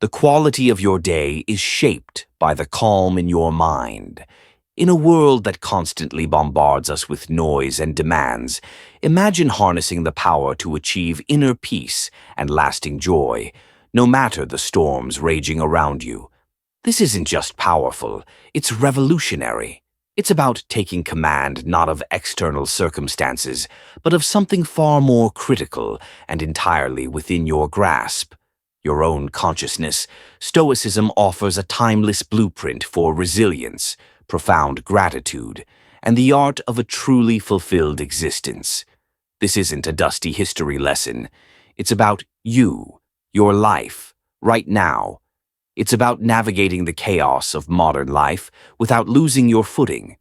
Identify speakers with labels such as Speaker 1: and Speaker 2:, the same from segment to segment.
Speaker 1: The quality of your day is shaped by the calm in your mind. In a world that constantly bombards us with noise and demands, imagine harnessing the power to achieve inner peace and lasting joy, no matter the storms raging around you. This isn't just powerful, it's revolutionary. It's about taking command not of external circumstances, but of something far more critical and entirely within your grasp. Your own consciousness. Stoicism offers a timeless blueprint for resilience, profound gratitude, and the art of a truly fulfilled existence. This isn't a dusty history lesson. It's about you, your life, right now. It's about navigating the chaos of modern life without losing your footing,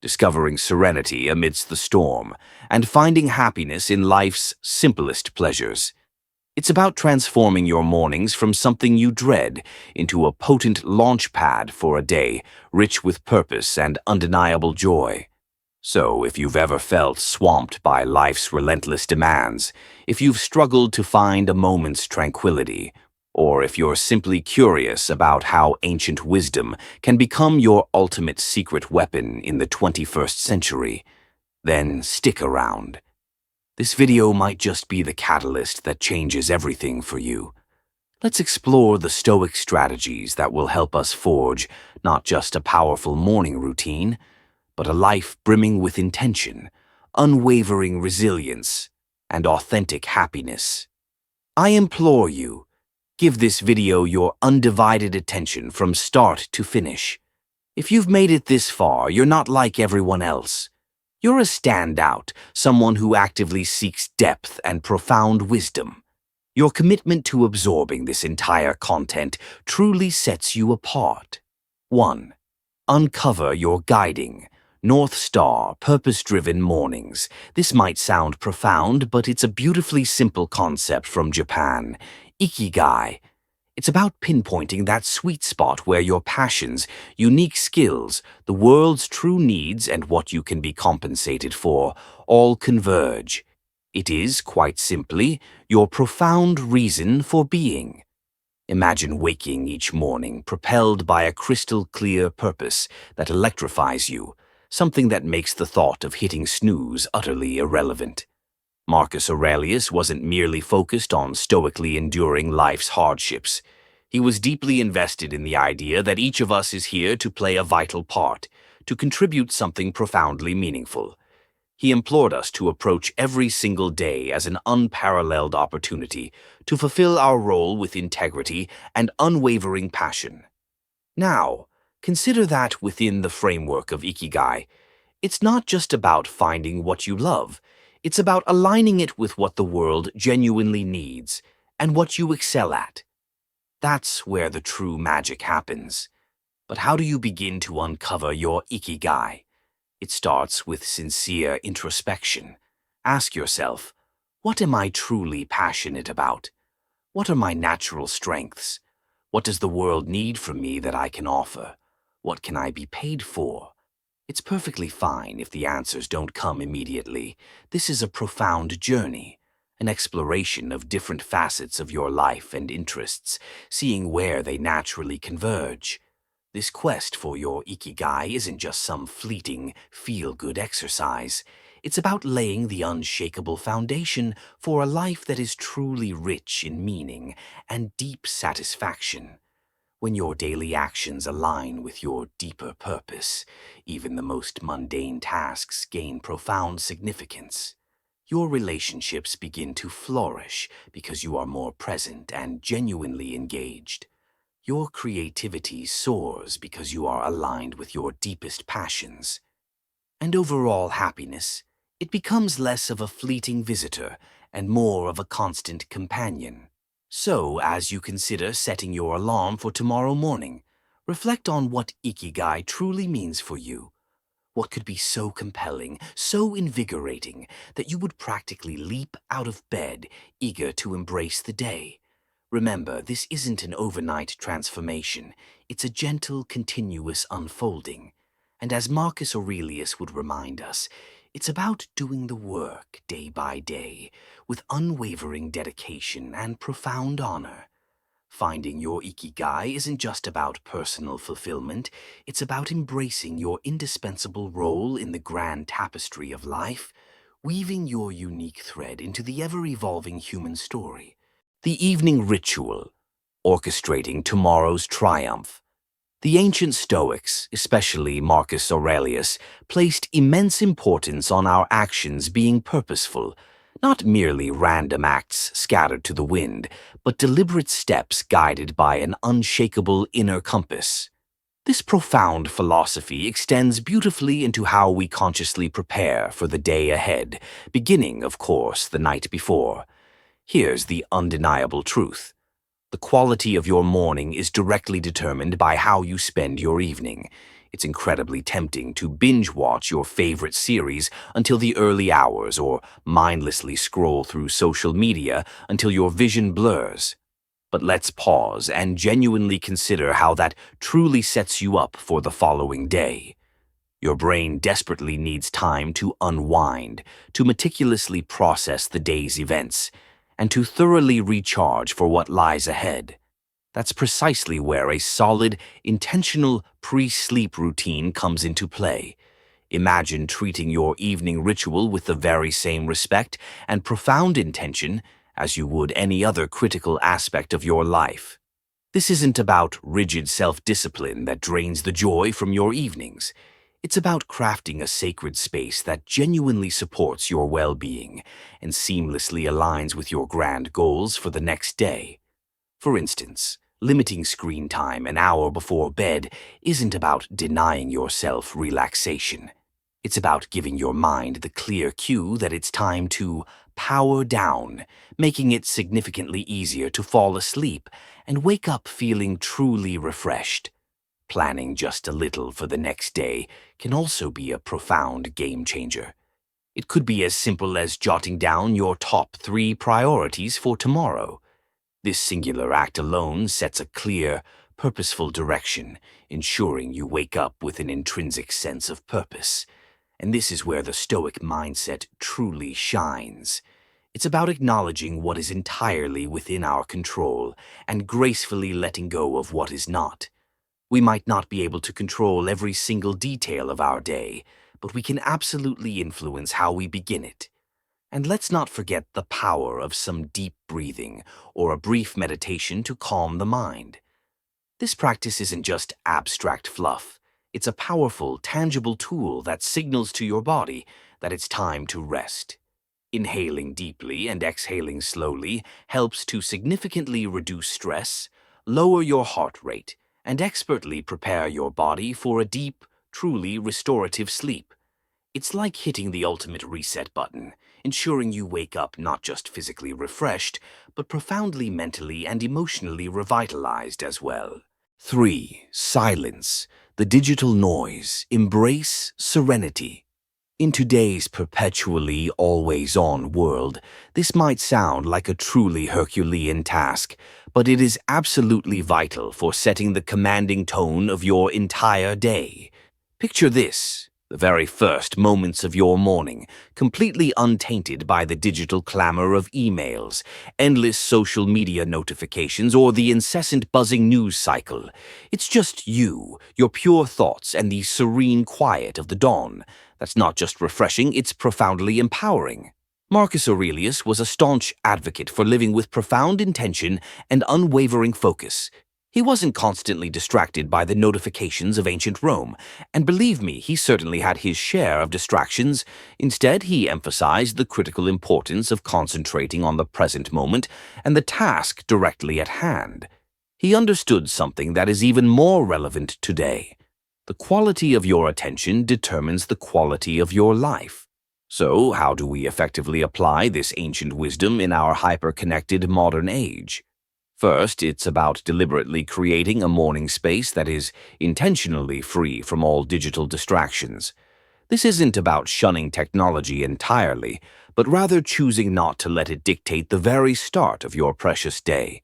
Speaker 1: discovering serenity amidst the storm, and finding happiness in life's simplest pleasures. It's about transforming your mornings from something you dread into a potent launch pad for a day rich with purpose and undeniable joy. So, if you've ever felt swamped by life's relentless demands, if you've struggled to find a moment's tranquility, or if you're simply curious about how ancient wisdom can become your ultimate secret weapon in the 21st century, then stick around. This video might just be the catalyst that changes everything for you. Let's explore the Stoic strategies that will help us forge not just a powerful morning routine, but a life brimming with intention, unwavering resilience, and authentic happiness. I implore you, give this video your undivided attention from start to finish. If you've made it this far, you're not like everyone else. You're a standout, someone who actively seeks depth and profound wisdom. Your commitment to absorbing this entire content truly sets you apart. 1. Uncover your guiding, North Star, purpose-driven mornings. This might sound profound, but it's a beautifully simple concept from Japan. Ikigai. It's about pinpointing that sweet spot where your passions, unique skills, the world's true needs, and what you can be compensated for all converge. It is, quite simply, your profound reason for being. Imagine waking each morning propelled by a crystal-clear purpose that electrifies you, something that makes the thought of hitting snooze utterly irrelevant. Marcus Aurelius wasn't merely focused on stoically enduring life's hardships. He was deeply invested in the idea that each of us is here to play a vital part, to contribute something profoundly meaningful. He implored us to approach every single day as an unparalleled opportunity to fulfill our role with integrity and unwavering passion. Now, consider that within the framework of Ikigai, it's not just about finding what you love. It's about aligning it with what the world genuinely needs and what you excel at. That's where the true magic happens. But how do you begin to uncover your Ikigai? It starts with sincere introspection. Ask yourself, what am I truly passionate about? What are my natural strengths? What does the world need from me that I can offer? What can I be paid for? It's perfectly fine if the answers don't come immediately. This is a profound journey, an exploration of different facets of your life and interests, seeing where they naturally converge. This quest for your Ikigai isn't just some fleeting, feel-good exercise. It's about laying the unshakable foundation for a life that is truly rich in meaning and deep satisfaction. When your daily actions align with your deeper purpose, even the most mundane tasks gain profound significance. Your relationships begin to flourish because you are more present and genuinely engaged. Your creativity soars because you are aligned with your deepest passions. And overall happiness, it becomes less of a fleeting visitor and more of a constant companion. So, as you consider setting your alarm for tomorrow morning, reflect on what Ikigai truly means for you. What could be so compelling, so invigorating, that you would practically leap out of bed, eager to embrace the day? Remember, this isn't an overnight transformation. It's a gentle, continuous unfolding. And as Marcus Aurelius would remind us, it's about doing the work day by day, with unwavering dedication and profound honor. Finding your ikigai isn't just about personal fulfillment, it's about embracing your indispensable role in the grand tapestry of life, weaving your unique thread into the ever-evolving human story. The evening ritual, orchestrating tomorrow's triumph. The ancient Stoics, especially Marcus Aurelius, placed immense importance on our actions being purposeful, not merely random acts scattered to the wind, but deliberate steps guided by an unshakable inner compass. This profound philosophy extends beautifully into how we consciously prepare for the day ahead, beginning, of course, the night before. Here's the undeniable truth. The quality of your morning is directly determined by how you spend your evening. It's incredibly tempting to binge-watch your favorite series until the early hours or mindlessly scroll through social media until your vision blurs. But let's pause and genuinely consider how that truly sets you up for the following day. Your brain desperately needs time to unwind, to meticulously process the day's events, and to thoroughly recharge for what lies ahead. That's precisely where a solid, intentional pre-sleep routine comes into play. Imagine treating your evening ritual with the very same respect and profound intention as you would any other critical aspect of your life. This isn't about rigid self-discipline that drains the joy from your evenings. It's about crafting a sacred space that genuinely supports your well-being and seamlessly aligns with your grand goals for the next day. For instance, limiting screen time an hour before bed isn't about denying yourself relaxation. It's about giving your mind the clear cue that it's time to power down, making it significantly easier to fall asleep and wake up feeling truly refreshed. Planning just a little for the next day can also be a profound game changer. It could be as simple as jotting down your top 3 priorities for tomorrow. This singular act alone sets a clear, purposeful direction, ensuring you wake up with an intrinsic sense of purpose. And this is where the Stoic mindset truly shines. It's about acknowledging what is entirely within our control and gracefully letting go of what is not. We might not be able to control every single detail of our day, but we can absolutely influence how we begin it. And let's not forget the power of some deep breathing or a brief meditation to calm the mind. This practice isn't just abstract fluff. It's a powerful, tangible tool that signals to your body that it's time to rest. Inhaling deeply and exhaling slowly helps to significantly reduce stress, lower your heart rate, and expertly prepare your body for a deep, truly restorative sleep. It's like hitting the ultimate reset button, ensuring you wake up not just physically refreshed, but profoundly mentally and emotionally revitalized as well. 3. Silence. The digital noise. Embrace serenity. In today's perpetually always-on world, this might sound like a truly Herculean task, but it is absolutely vital for setting the commanding tone of your entire day. Picture this. The very first moments of your morning, completely untainted by the digital clamor of emails, endless social media notifications, or the incessant buzzing news cycle. It's just you, your pure thoughts, and the serene quiet of the dawn. That's not just refreshing, it's profoundly empowering. Marcus Aurelius was a staunch advocate for living with profound intention and unwavering focus. He wasn't constantly distracted by the notifications of ancient Rome, and believe me, he certainly had his share of distractions. Instead, he emphasized the critical importance of concentrating on the present moment and the task directly at hand. He understood something that is even more relevant today. The quality of your attention determines the quality of your life. So, how do we effectively apply this ancient wisdom in our hyper-connected modern age? First, it's about deliberately creating a morning space that is intentionally free from all digital distractions. This isn't about shunning technology entirely, but rather choosing not to let it dictate the very start of your precious day.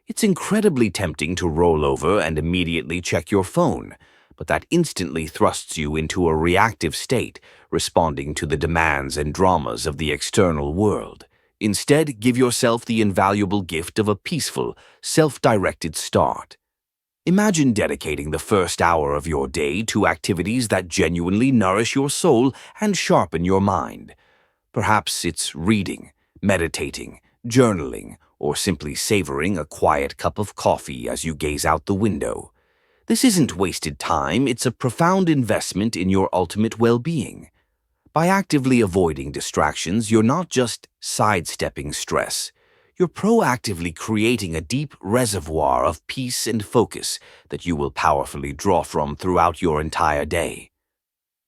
Speaker 1: It's incredibly tempting to roll over and immediately check your phone, but that instantly thrusts you into a reactive state, responding to the demands and dramas of the external world. Instead, give yourself the invaluable gift of a peaceful, self-directed start. Imagine dedicating the first hour of your day to activities that genuinely nourish your soul and sharpen your mind. Perhaps it's reading, meditating, journaling, or simply savoring a quiet cup of coffee as you gaze out the window. This isn't wasted time, it's a profound investment in your ultimate well-being. By actively avoiding distractions, you're not just sidestepping stress. You're proactively creating a deep reservoir of peace and focus that you will powerfully draw from throughout your entire day.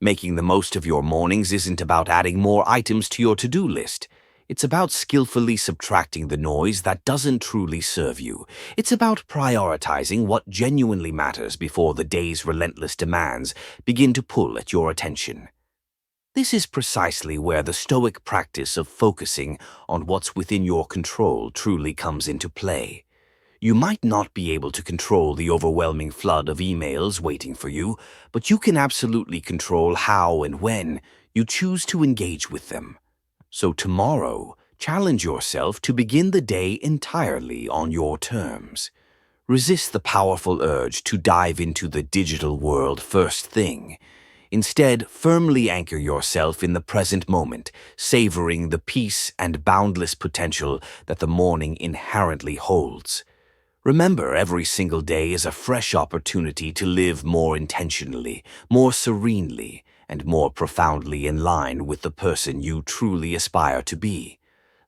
Speaker 1: Making the most of your mornings isn't about adding more items to your to-do list. It's about skillfully subtracting the noise that doesn't truly serve you. It's about prioritizing what genuinely matters before the day's relentless demands begin to pull at your attention. This is precisely where the Stoic practice of focusing on what's within your control truly comes into play. You might not be able to control the overwhelming flood of emails waiting for you, but you can absolutely control how and when you choose to engage with them. So tomorrow, challenge yourself to begin the day entirely on your terms. Resist the powerful urge to dive into the digital world first thing. Instead, firmly anchor yourself in the present moment, savoring the peace and boundless potential that the morning inherently holds. Remember, every single day is a fresh opportunity to live more intentionally, more serenely, and more profoundly in line with the person you truly aspire to be.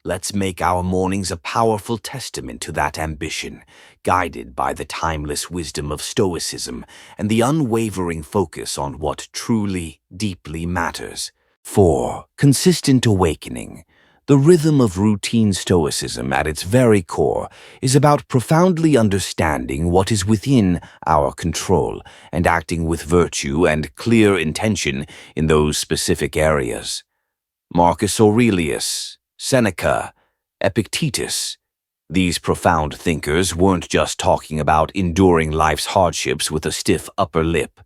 Speaker 1: Let's make our mornings a powerful testament to that ambition, guided by the timeless wisdom of Stoicism and the unwavering focus on what truly, deeply matters. 4. Consistent awakening. The rhythm of routine Stoicism at its very core is about profoundly understanding what is within our control and acting with virtue and clear intention in those specific areas. Marcus Aurelius, Seneca, Epictetus. These profound thinkers weren't just talking about enduring life's hardships with a stiff upper lip.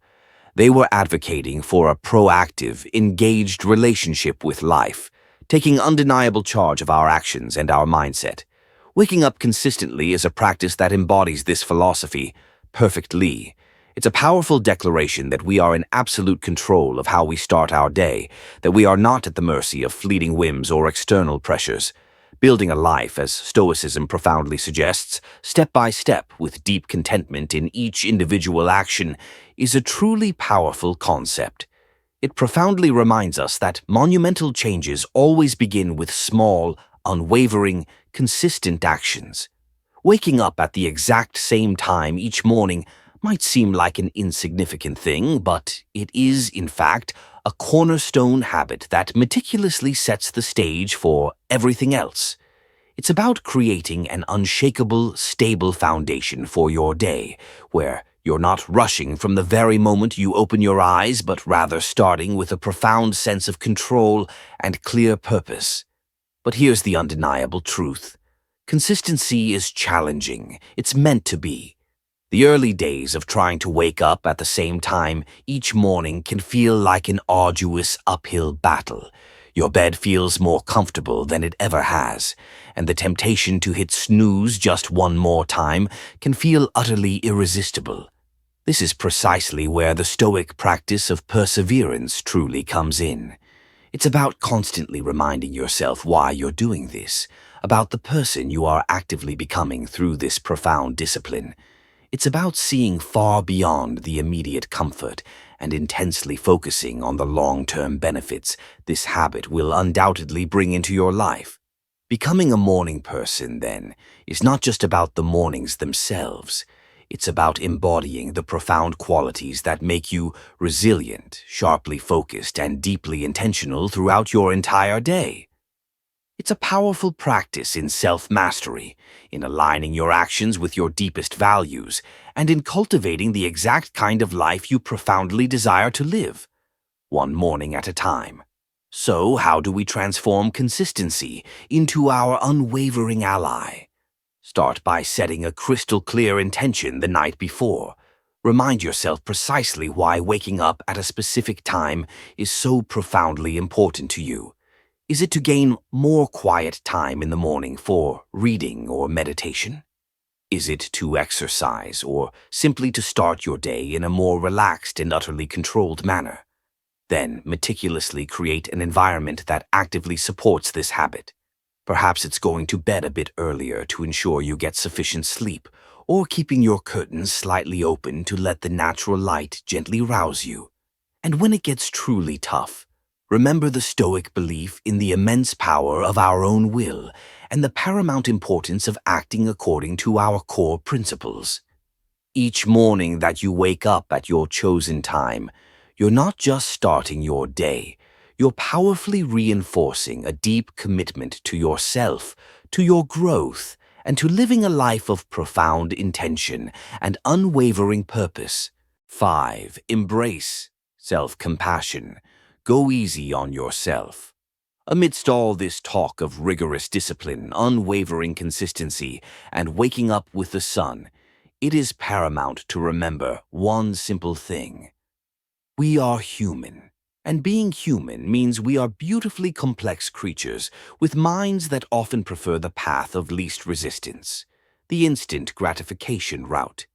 Speaker 1: They were advocating for a proactive, engaged relationship with life, taking undeniable charge of our actions and our mindset. Waking up consistently is a practice that embodies this philosophy perfectly. It's a powerful declaration that we are in absolute control of how we start our day, that we are not at the mercy of fleeting whims or external pressures. Building a life, as Stoicism profoundly suggests, step by step with deep contentment in each individual action, is a truly powerful concept. It profoundly reminds us that monumental changes always begin with small, unwavering, consistent actions. Waking up at the exact same time each morning might seem like an insignificant thing, but it is, in fact, a cornerstone habit that meticulously sets the stage for everything else. It's about creating an unshakable, stable foundation for your day, where you're not rushing from the very moment you open your eyes, but rather starting with a profound sense of control and clear purpose. But here's the undeniable truth. Consistency is challenging. It's meant to be. The early days of trying to wake up at the same time each morning can feel like an arduous uphill battle. Your bed feels more comfortable than it ever has, and the temptation to hit snooze just one more time can feel utterly irresistible. This is precisely where the Stoic practice of perseverance truly comes in. It's about constantly reminding yourself why you're doing this, about the person you are actively becoming through this profound discipline. It's about seeing far beyond the immediate comfort and intensely focusing on the long-term benefits this habit will undoubtedly bring into your life. Becoming a morning person, then, is not just about the mornings themselves. It's about embodying the profound qualities that make you resilient, sharply focused, and deeply intentional throughout your entire day. It's a powerful practice in self-mastery, in aligning your actions with your deepest values, and in cultivating the exact kind of life you profoundly desire to live, one morning at a time. So, how do we transform consistency into our unwavering ally? Start by setting a crystal-clear intention the night before. Remind yourself precisely why waking up at a specific time is so profoundly important to you. Is it to gain more quiet time in the morning for reading or meditation? Is it to exercise or simply to start your day in a more relaxed and utterly controlled manner? Then meticulously create an environment that actively supports this habit. Perhaps it's going to bed a bit earlier to ensure you get sufficient sleep, or keeping your curtains slightly open to let the natural light gently rouse you. And when it gets truly tough, remember the Stoic belief in the immense power of our own will and the paramount importance of acting according to our core principles. Each morning that you wake up at your chosen time, you're not just starting your day, you're powerfully reinforcing a deep commitment to yourself, to your growth, and to living a life of profound intention and unwavering purpose. 5. Embrace self-compassion. Go easy on yourself. Amidst all this talk of rigorous discipline, unwavering consistency, and waking up with the sun, it is paramount to remember one simple thing. We are human, and being human means we are beautifully complex creatures with minds that often prefer the path of least resistance, the instant gratification route.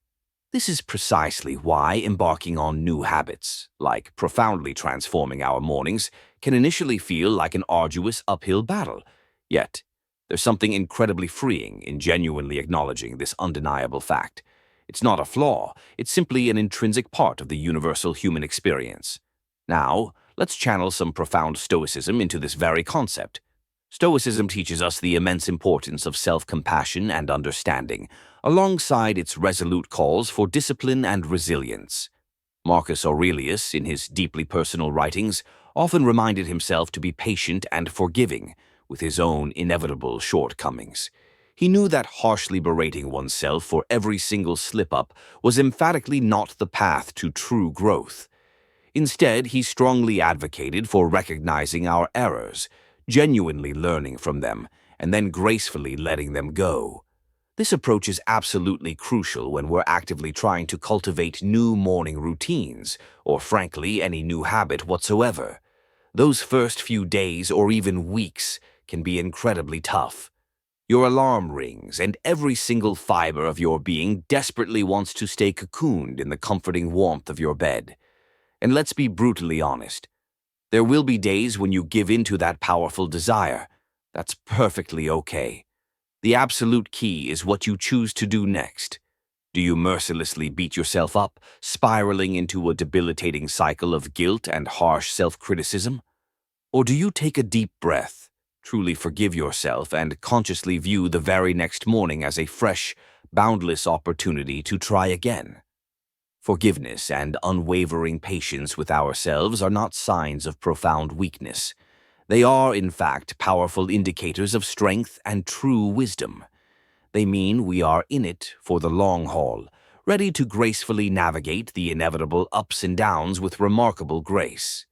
Speaker 1: This is precisely why embarking on new habits, like profoundly transforming our mornings, can initially feel like an arduous uphill battle. Yet, there's something incredibly freeing in genuinely acknowledging this undeniable fact. It's not a flaw, it's simply an intrinsic part of the universal human experience. Now, let's channel some profound stoicism into this very concept. Stoicism teaches us the immense importance of self-compassion and understanding, alongside its resolute calls for discipline and resilience. Marcus Aurelius, in his deeply personal writings, often reminded himself to be patient and forgiving with his own inevitable shortcomings. He knew that harshly berating oneself for every single slip-up was emphatically not the path to true growth. Instead, he strongly advocated for recognizing our errors, genuinely learning from them, and then gracefully letting them go. This approach is absolutely crucial when we're actively trying to cultivate new morning routines, or frankly, any new habit whatsoever. Those first few days or even weeks can be incredibly tough. Your alarm rings, and every single fiber of your being desperately wants to stay cocooned in the comforting warmth of your bed. And let's be brutally honest. There will be days when you give in to that powerful desire. That's perfectly okay. The absolute key is what you choose to do next. Do you mercilessly beat yourself up, spiraling into a debilitating cycle of guilt and harsh self-criticism? Or do you take a deep breath, truly forgive yourself, and consciously view the very next morning as a fresh, boundless opportunity to try again? Forgiveness and unwavering patience with ourselves are not signs of profound weakness. They are, in fact, powerful indicators of strength and true wisdom. They mean we are in it for the long haul, ready to gracefully navigate the inevitable ups and downs with remarkable grace.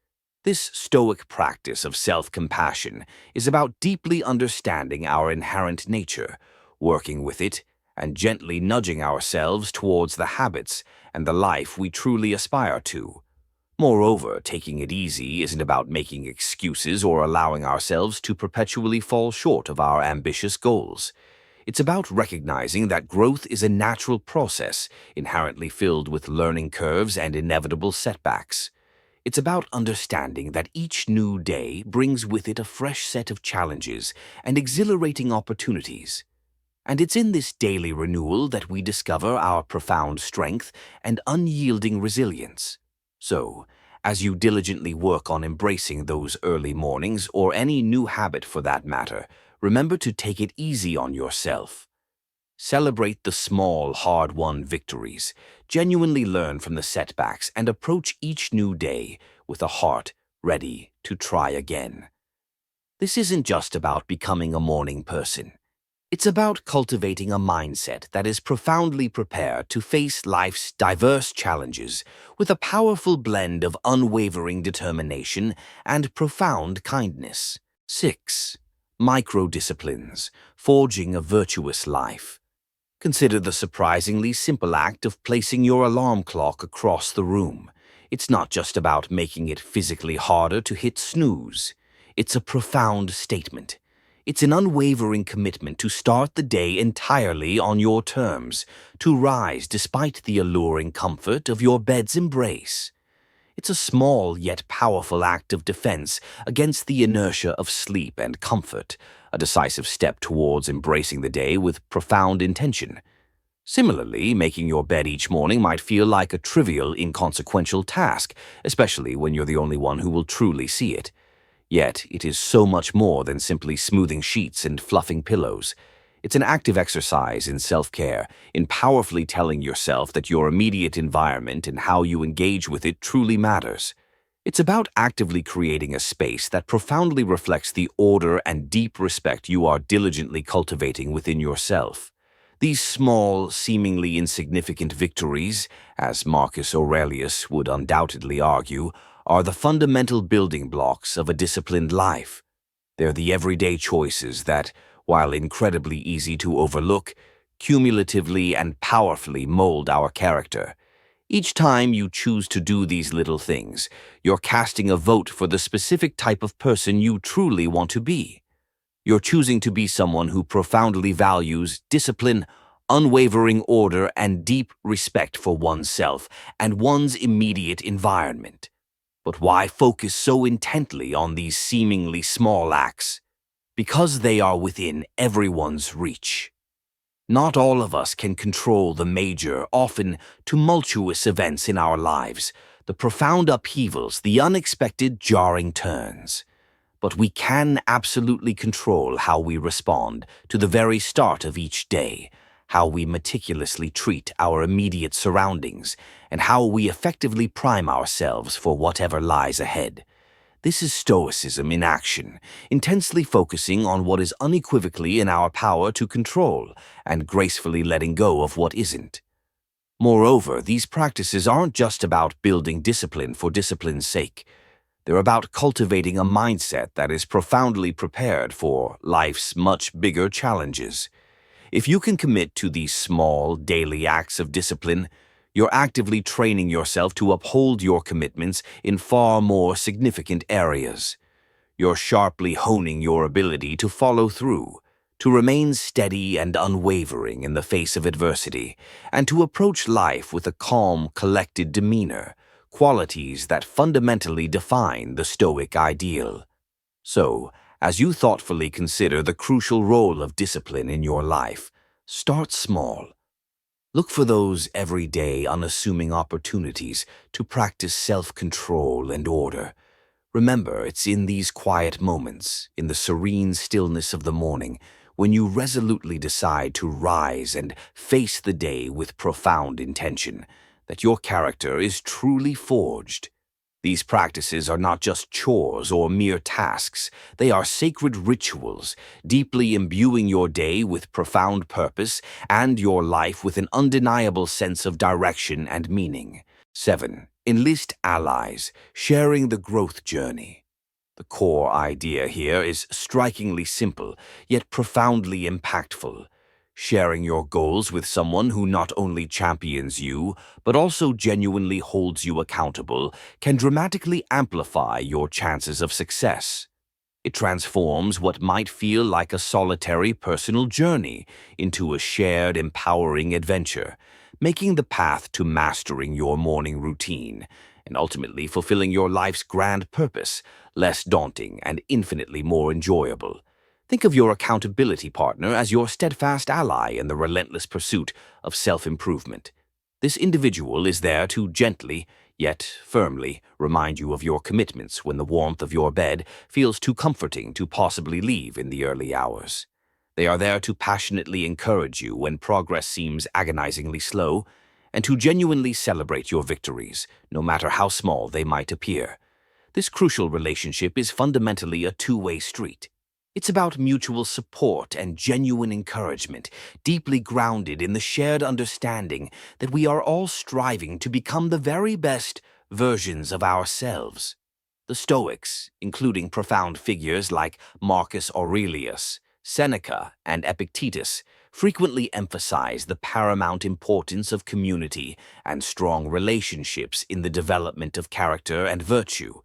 Speaker 1: This Stoic practice of self-compassion is about deeply understanding our inherent nature, working with it, and gently nudging ourselves towards the habits and the life we truly aspire to. Moreover, taking it easy isn't about making excuses or allowing ourselves to perpetually fall short of our ambitious goals. It's about recognizing that growth is a natural process, inherently filled with learning curves and inevitable setbacks. It's about understanding that each new day brings with it a fresh set of challenges and exhilarating opportunities. And it's in this daily renewal that we discover our profound strength and unyielding resilience. So, as you diligently work on embracing those early mornings, or any new habit for that matter, remember to take it easy on yourself. Celebrate the small, hard-won victories, genuinely learn from the setbacks, and approach each new day with a heart ready to try again. This isn't just about becoming a morning person. It's about cultivating a mindset that is profoundly prepared to face life's diverse challenges with a powerful blend of unwavering determination and profound kindness. 6. Micro-disciplines, forging a virtuous life. Consider the surprisingly simple act of placing your alarm clock across the room. It's not just about making it physically harder to hit snooze. It's a profound statement. It's an unwavering commitment to start the day entirely on your terms, to rise despite the alluring comfort of your bed's embrace. It's a small yet powerful act of defense against the inertia of sleep and comfort, a decisive step towards embracing the day with profound intention. Similarly, making your bed each morning might feel like a trivial, inconsequential task, especially when you're the only one who will truly see it. Yet, it is so much more than simply smoothing sheets and fluffing pillows. It's an active exercise in self-care, in powerfully telling yourself that your immediate environment and how you engage with it truly matters. It's about actively creating a space that profoundly reflects the order and deep respect you are diligently cultivating within yourself. These small, seemingly insignificant victories, as Marcus Aurelius would undoubtedly argue, are the fundamental building blocks of a disciplined life. They're the everyday choices that, while incredibly easy to overlook, cumulatively and powerfully mold our character. Each time you choose to do these little things, you're casting a vote for the specific type of person you truly want to be. You're choosing to be someone who profoundly values discipline, unwavering order, and deep respect for oneself and one's immediate environment. But why focus so intently on these seemingly small acts? Because they are within everyone's reach. Not all of us can control the major, often tumultuous events in our lives, the profound upheavals, the unexpected jarring turns. But we can absolutely control how we respond to the very start of each day, how we meticulously treat our immediate surroundings, and how we effectively prime ourselves for whatever lies ahead. This is Stoicism in action, intensely focusing on what is unequivocally in our power to control and gracefully letting go of what isn't. Moreover, these practices aren't just about building discipline for discipline's sake. They're about cultivating a mindset that is profoundly prepared for life's much bigger challenges. If you can commit to these small, daily acts of discipline, you're actively training yourself to uphold your commitments in far more significant areas. You're sharply honing your ability to follow through, to remain steady and unwavering in the face of adversity, and to approach life with a calm, collected demeanor, qualities that fundamentally define the Stoic ideal. So, as you thoughtfully consider the crucial role of discipline in your life, start small. Look for those everyday, unassuming opportunities to practice self-control and order. Remember, it's in these quiet moments, in the serene stillness of the morning, when you resolutely decide to rise and face the day with profound intention, that your character is truly forged. These practices are not just chores or mere tasks. They are sacred rituals, deeply imbuing your day with profound purpose and your life with an undeniable sense of direction and meaning. 7. Enlist allies, sharing the growth journey. The core idea here is strikingly simple, yet profoundly impactful. Sharing your goals with someone who not only champions you, but also genuinely holds you accountable, can dramatically amplify your chances of success. It transforms what might feel like a solitary personal journey into a shared, empowering adventure, making the path to mastering your morning routine and ultimately fulfilling your life's grand purpose less daunting and infinitely more enjoyable. Think of your accountability partner as your steadfast ally in the relentless pursuit of self-improvement. This individual is there to gently, yet firmly, remind you of your commitments when the warmth of your bed feels too comforting to possibly leave in the early hours. They are there to passionately encourage you when progress seems agonizingly slow, and to genuinely celebrate your victories, no matter how small they might appear. This crucial relationship is fundamentally a two-way street. It's about mutual support and genuine encouragement, deeply grounded in the shared understanding that we are all striving to become the very best versions of ourselves. The Stoics, including profound figures like Marcus Aurelius, Seneca, and Epictetus, frequently emphasize the paramount importance of community and strong relationships in the development of character and virtue.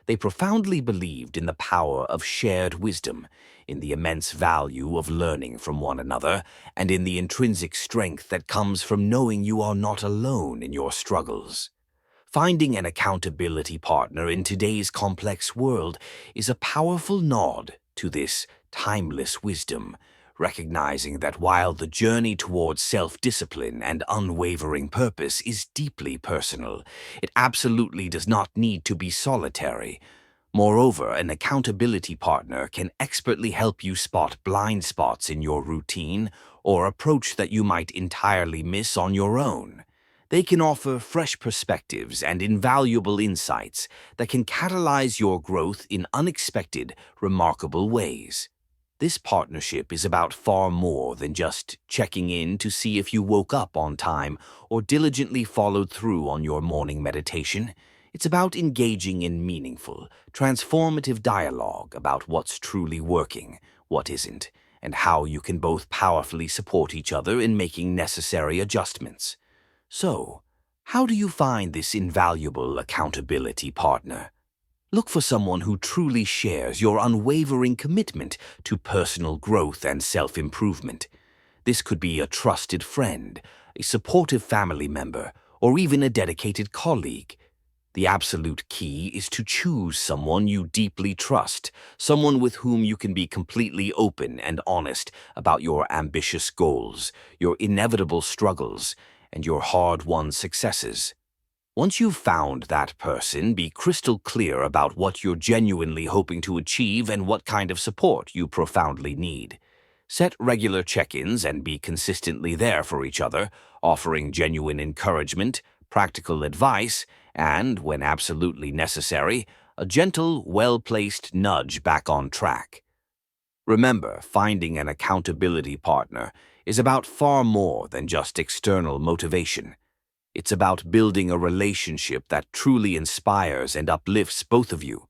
Speaker 1: They profoundly believed in the power of shared wisdom, in the immense value of learning from one another, and in the intrinsic strength that comes from knowing you are not alone in your struggles. Finding an accountability partner in today's complex world is a powerful nod to this timeless wisdom, recognizing that while the journey towards self-discipline and unwavering purpose is deeply personal, it absolutely does not need to be solitary. Moreover, an accountability partner can expertly help you spot blind spots in your routine or approach that you might entirely miss on your own. They can offer fresh perspectives and invaluable insights that can catalyze your growth in unexpected, remarkable ways. This partnership is about far more than just checking in to see if you woke up on time or diligently followed through on your morning meditation. It's about engaging in meaningful, transformative dialogue about what's truly working, what isn't, and how you can both powerfully support each other in making necessary adjustments. So, how do you find this invaluable accountability partner? Look for someone who truly shares your unwavering commitment to personal growth and self-improvement. This could be a trusted friend, a supportive family member, or even a dedicated colleague. The absolute key is to choose someone you deeply trust, someone with whom you can be completely open and honest about your ambitious goals, your inevitable struggles, and your hard-won successes. Once you've found that person, be crystal clear about what you're genuinely hoping to achieve and what kind of support you profoundly need. Set regular check-ins and be consistently there for each other, offering genuine encouragement, practical advice, and, when absolutely necessary, a gentle, well-placed nudge back on track. Remember, finding an accountability partner is about far more than just external motivation. It's about building a relationship that truly inspires and uplifts both of you.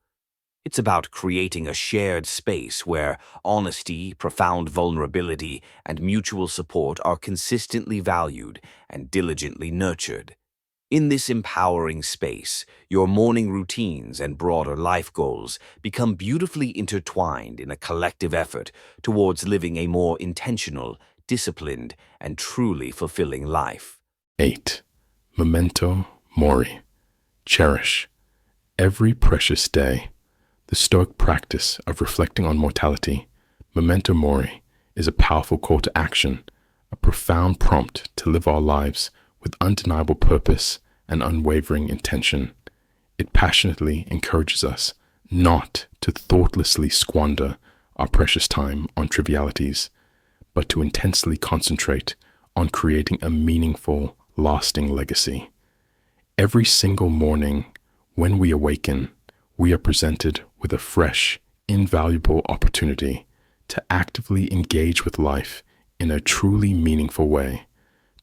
Speaker 1: It's about creating a shared space where honesty, profound vulnerability, and mutual support are consistently valued and diligently nurtured. In this empowering space, your morning routines and broader life goals become beautifully intertwined in a collective effort towards living a more intentional, disciplined, and truly fulfilling life.
Speaker 2: 8. Memento mori. Cherish every precious day. The Stoic practice of reflecting on mortality, memento mori, is a powerful call to action, a profound prompt to live our lives with undeniable purpose and unwavering intention. It passionately encourages us not to thoughtlessly squander our precious time on trivialities, but to intensely concentrate on creating a meaningful, lasting legacy. Every single morning, when we awaken, we are presented with a fresh, invaluable opportunity to actively engage with life in a truly meaningful way,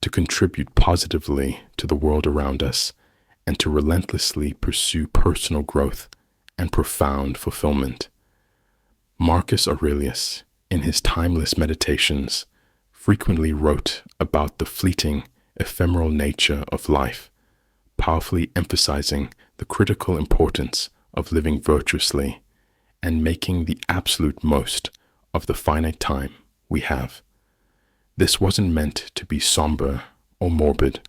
Speaker 2: to contribute positively to the world around us, and to relentlessly pursue personal growth and profound fulfillment. Marcus Aurelius, in his timeless meditations, frequently wrote about the fleeting, ephemeral nature of life, powerfully emphasizing the critical importance of living virtuously and making the absolute most of the finite time we have. This wasn't meant to be somber or morbid.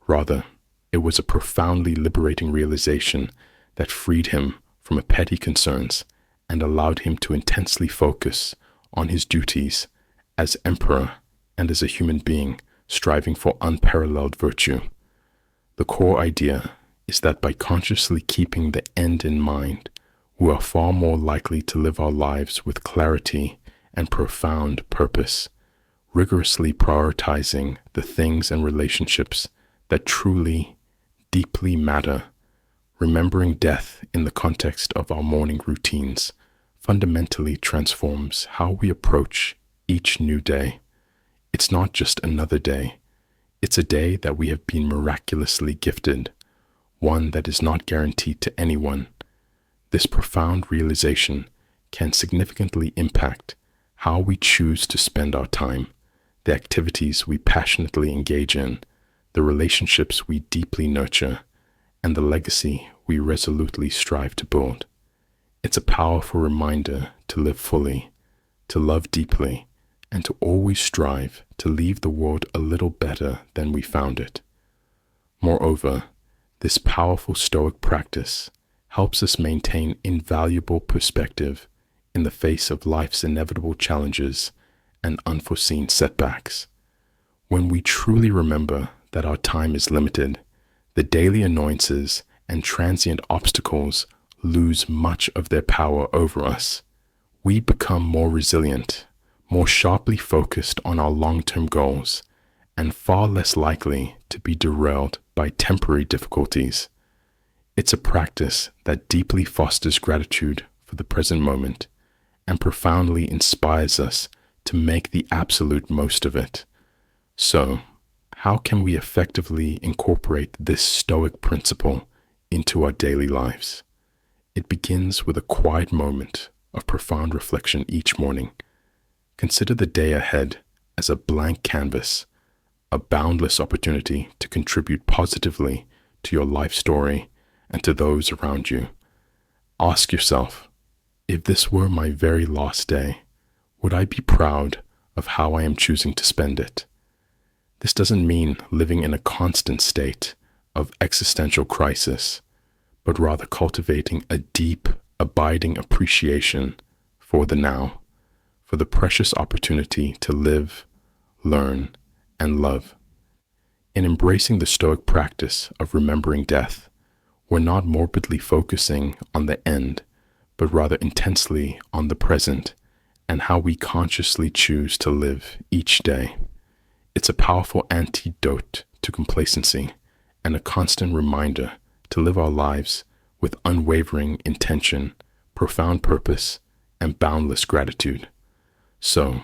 Speaker 2: Rather, it was a profoundly liberating realization that freed him from petty concerns and allowed him to intensely focus on his duties as emperor and as a human being striving for unparalleled virtue. The core idea is that by consciously keeping the end in mind, we are far more likely to live our lives with clarity and profound purpose, rigorously prioritizing the things and relationships that truly, deeply matter. Remembering death in the context of our morning routines fundamentally transforms how we approach each new day. It's not just another day. It's a day that we have been miraculously gifted, one that is not guaranteed to anyone. This profound realization can significantly impact how we choose to spend our time, the activities we passionately engage in, the relationships we deeply nurture, and the legacy we resolutely strive to build. It's a powerful reminder to live fully, to love deeply, and to always strive to leave the world a little better than we found it. Moreover, this powerful Stoic practice helps us maintain invaluable perspective in the face of life's inevitable challenges and unforeseen setbacks. When we truly remember that our time is limited, the daily annoyances and transient obstacles lose much of their power over us. We become more resilient, more sharply focused on our long-term goals, and far less likely to be derailed by temporary difficulties. It's a practice that deeply fosters gratitude for the present moment and profoundly inspires us to make the absolute most of it. So, how can we effectively incorporate this Stoic principle into our daily lives? It begins with a quiet moment of profound reflection each morning. Consider the day ahead as a blank canvas, a boundless opportunity to contribute positively to your life story and to those around you. Ask yourself, if this were my very last day, would I be proud of how I am choosing to spend it? This doesn't mean living in a constant state of existential crisis, but rather cultivating a deep, abiding appreciation for the now, for the precious opportunity to live, learn, and love. In embracing the Stoic practice of remembering death, we're not morbidly focusing on the end, but rather intensely on the present and how we consciously choose to live each day. It's a powerful antidote to complacency and a constant reminder to live our lives with unwavering intention, profound purpose, and boundless gratitude. So,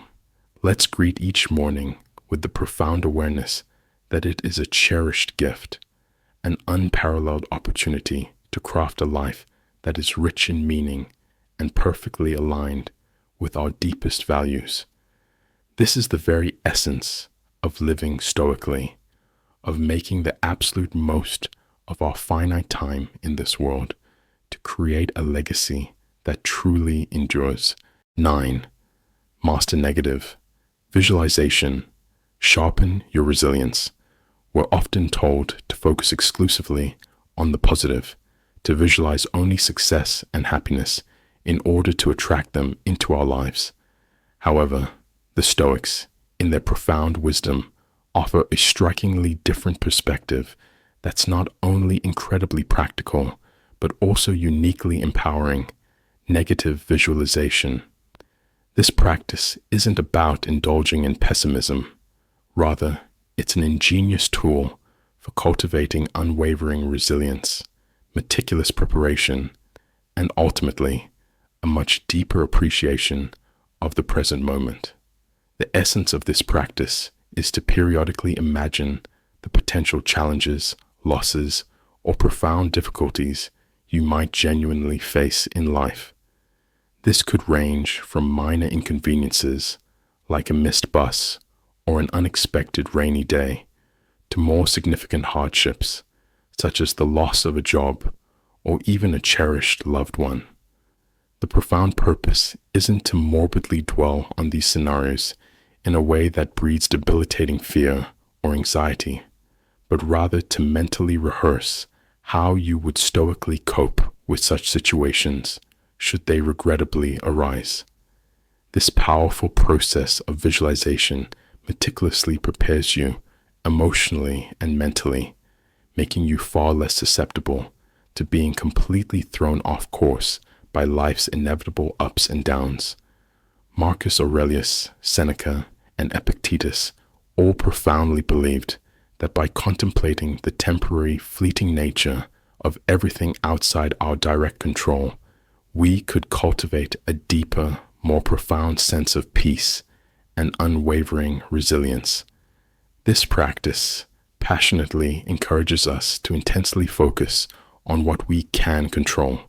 Speaker 2: let's greet each morning with the profound awareness that it is a cherished gift, an unparalleled opportunity to craft a life that is rich in meaning and perfectly aligned with our deepest values. This is the very essence of living stoically, of making the absolute most of our finite time in this world to create a legacy that truly endures. 9. Master negative. Visualization. Sharpen your resilience. We're often told to focus exclusively on the positive, to visualize only success and happiness in order to attract them into our lives. However, the Stoics, in their profound wisdom, offer a strikingly different perspective that's not only incredibly practical, but also uniquely empowering: negative visualization. This practice isn't about indulging in pessimism. Rather, it's an ingenious tool for cultivating unwavering resilience, meticulous preparation, and ultimately, a much deeper appreciation of the present moment. The essence of this practice is to periodically imagine the potential challenges, losses, or profound difficulties you might genuinely face in life. This could range from minor inconveniences, like a missed bus or an unexpected rainy day, to more significant hardships, such as the loss of a job or even a cherished loved one. The profound purpose isn't to morbidly dwell on these scenarios in a way that breeds debilitating fear or anxiety, but rather to mentally rehearse how you would stoically cope with such situations should they regrettably arise. This powerful process of visualization meticulously prepares you emotionally and mentally, making you far less susceptible to being completely thrown off course by life's inevitable ups and downs. Marcus Aurelius, Seneca, and Epictetus all profoundly believed that by contemplating the temporary, fleeting nature of everything outside our direct control, we could cultivate a deeper, more profound sense of peace and unwavering resilience. This practice passionately encourages us to intensely focus on what we can control: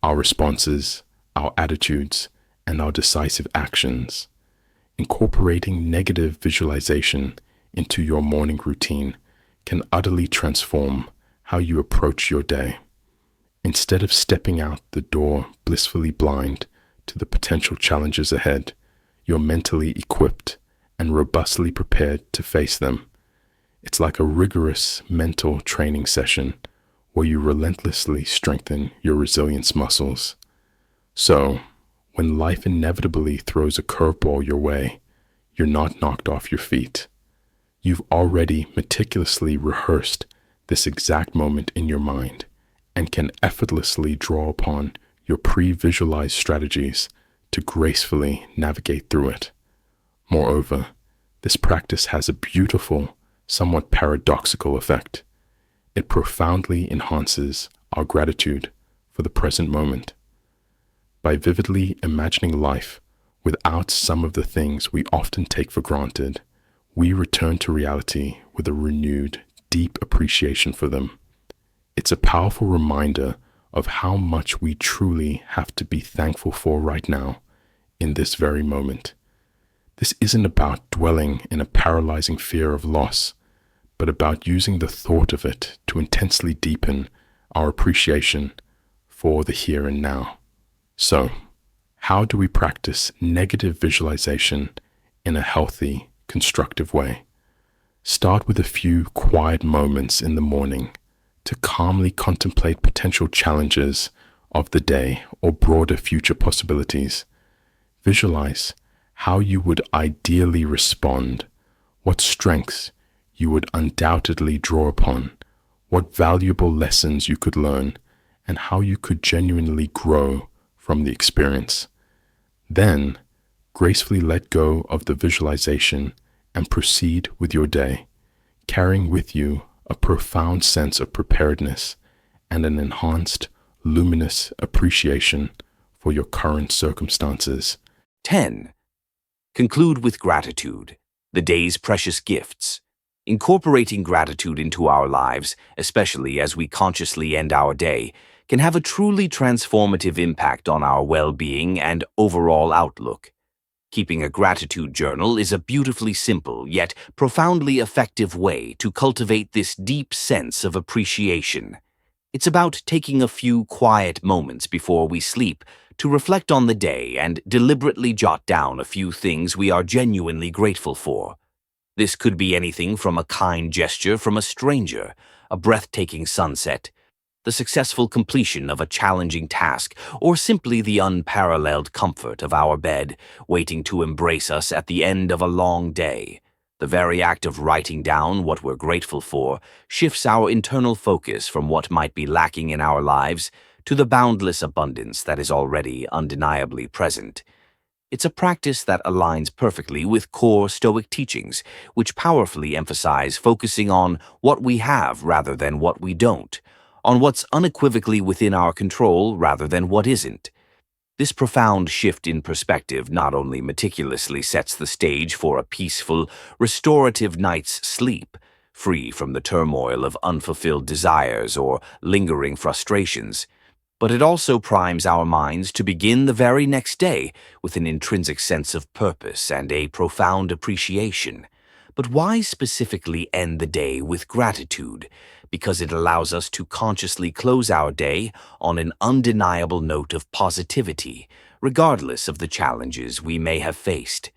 Speaker 2: our responses, our attitudes, and our decisive actions. Incorporating negative visualization into your morning routine can utterly transform how you approach your day. Instead of stepping out the door blissfully blind to the potential challenges ahead, you're mentally equipped and robustly prepared to face them. It's like a rigorous mental training session where you relentlessly strengthen your resilience muscles. So, when life inevitably throws a curveball your way, you're not knocked off your feet. You've already meticulously rehearsed this exact moment in your mind and can effortlessly draw upon your pre-visualized strategies to gracefully navigate through it. Moreover, this practice has a beautiful, somewhat paradoxical effect. It profoundly enhances our gratitude for the present moment. By vividly imagining life without some of the things we often take for granted, we return to reality with a renewed, deep appreciation for them. It's a powerful reminder of how much we truly have to be thankful for right now, in this very moment. This isn't about dwelling in a paralyzing fear of loss, but about using the thought of it to intensely deepen our appreciation for the here and now. So, how do we practice negative visualization in a healthy, constructive way? Start with a few quiet moments in the morning to calmly contemplate potential challenges of the day or broader future possibilities. Visualize how you would ideally respond, what strengths you would undoubtedly draw upon, what valuable lessons you could learn, and how you could genuinely grow from the experience. Then, gracefully let go of the visualization and proceed with your day, carrying with you a profound sense of preparedness and an enhanced, luminous appreciation for your current circumstances.
Speaker 1: 10. Conclude with gratitude, the day's precious gifts. Incorporating gratitude into our lives, especially as we consciously end our day, can have a truly transformative impact on our well-being and overall outlook. Keeping a gratitude journal is a beautifully simple yet profoundly effective way to cultivate this deep sense of appreciation. It's about taking a few quiet moments before we sleep to reflect on the day and deliberately jot down a few things we are genuinely grateful for. This could be anything from a kind gesture from a stranger, a breathtaking sunset, the successful completion of a challenging task, or simply the unparalleled comfort of our bed, waiting to embrace us at the end of a long day. The very act of writing down what we're grateful for shifts our internal focus from what might be lacking in our lives to the boundless abundance that is already undeniably present. It's a practice that aligns perfectly with core Stoic teachings, which powerfully emphasize focusing on what we have rather than what we don't, on what's unequivocally within our control rather than what isn't. This profound shift in perspective not only meticulously sets the stage for a peaceful, restorative night's sleep, free from the turmoil of unfulfilled desires or lingering frustrations, but it also primes our minds to begin the very next day with an intrinsic sense of purpose and a profound appreciation. But why specifically end the day with gratitude? Because it allows us to consciously close our day on an undeniable note of positivity, regardless of the challenges we may have faced.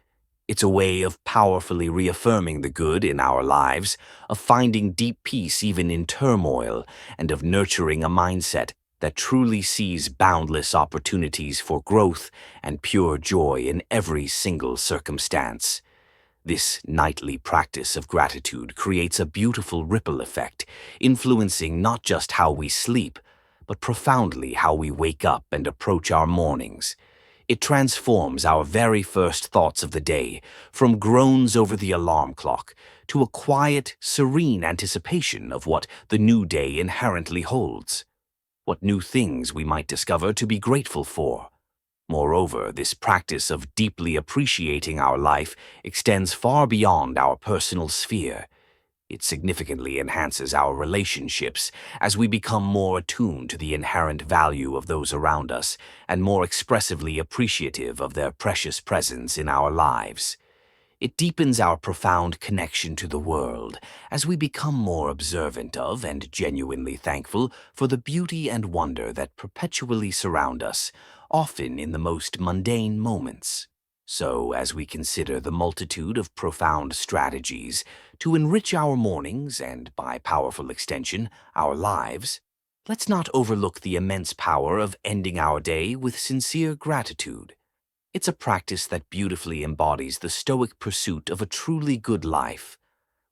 Speaker 1: It's a way of powerfully reaffirming the good in our lives, of finding deep peace even in turmoil, and of nurturing a mindset that truly sees boundless opportunities for growth and pure joy in every single circumstance. This nightly practice of gratitude creates a beautiful ripple effect, influencing not just how we sleep, but profoundly how we wake up and approach our mornings. It transforms our very first thoughts of the day from groans over the alarm clock to a quiet, serene anticipation of what the new day inherently holds, what new things we might discover to be grateful for. Moreover, this practice of deeply appreciating our life extends far beyond our personal sphere. It significantly enhances our relationships as we become more attuned to the inherent value of those around us and more expressively appreciative of their precious presence in our lives. It deepens our profound connection to the world as we become more observant of and genuinely thankful for the beauty and wonder that perpetually surround us, often in the most mundane moments. So, as we consider the multitude of profound strategies to enrich our mornings and, by powerful extension, our lives, let's not overlook the immense power of ending our day with sincere gratitude. It's a practice that beautifully embodies the Stoic pursuit of a truly good life,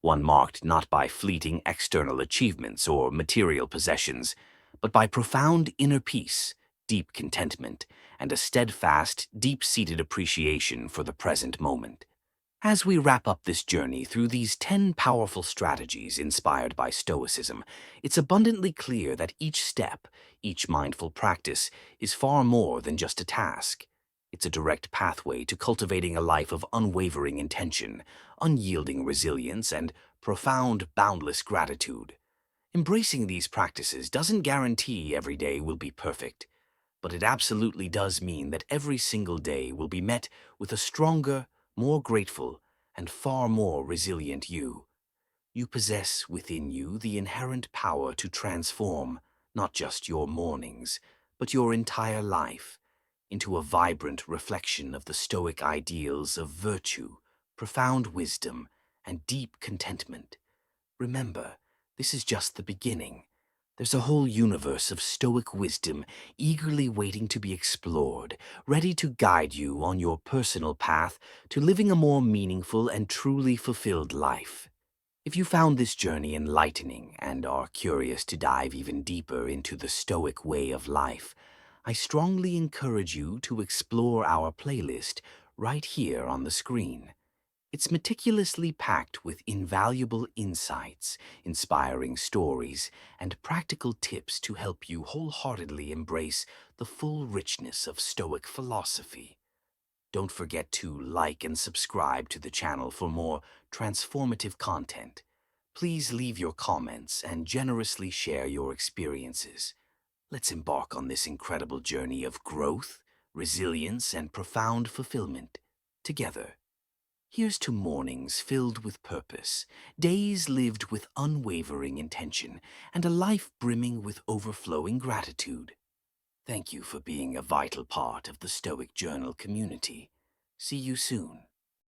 Speaker 1: one marked not by fleeting external achievements or material possessions, but by profound inner peace, deep contentment, and a steadfast, deep-seated appreciation for the present moment. As we wrap up this journey through these 10 powerful strategies inspired by Stoicism, it's abundantly clear that each step, each mindful practice, is far more than just a task. It's a direct pathway to cultivating a life of unwavering intention, unyielding resilience, and profound, boundless gratitude. Embracing these practices doesn't guarantee every day will be perfect, but it absolutely does mean that every single day will be met with a stronger, more grateful, and far more resilient you. You possess within you the inherent power to transform not just your mornings, but your entire life into a vibrant reflection of the Stoic ideals of virtue, profound wisdom, and deep contentment. Remember, this is just the beginning. There's a whole universe of Stoic wisdom eagerly waiting to be explored, ready to guide you on your personal path to living a more meaningful and truly fulfilled life. If you found this journey enlightening and are curious to dive even deeper into the Stoic way of life, I strongly encourage you to explore our playlist right here on the screen. It's meticulously packed with invaluable insights, inspiring stories, and practical tips to help you wholeheartedly embrace the full richness of Stoic philosophy. Don't forget to like and subscribe to the channel for more transformative content. Please leave your comments and generously share your experiences. Let's embark on this incredible journey of growth, resilience, and profound fulfillment together. Here's to mornings filled with purpose, days lived with unwavering intention, and a life brimming with overflowing gratitude. Thank you for being a vital part of the Stoic Journal community. See you soon.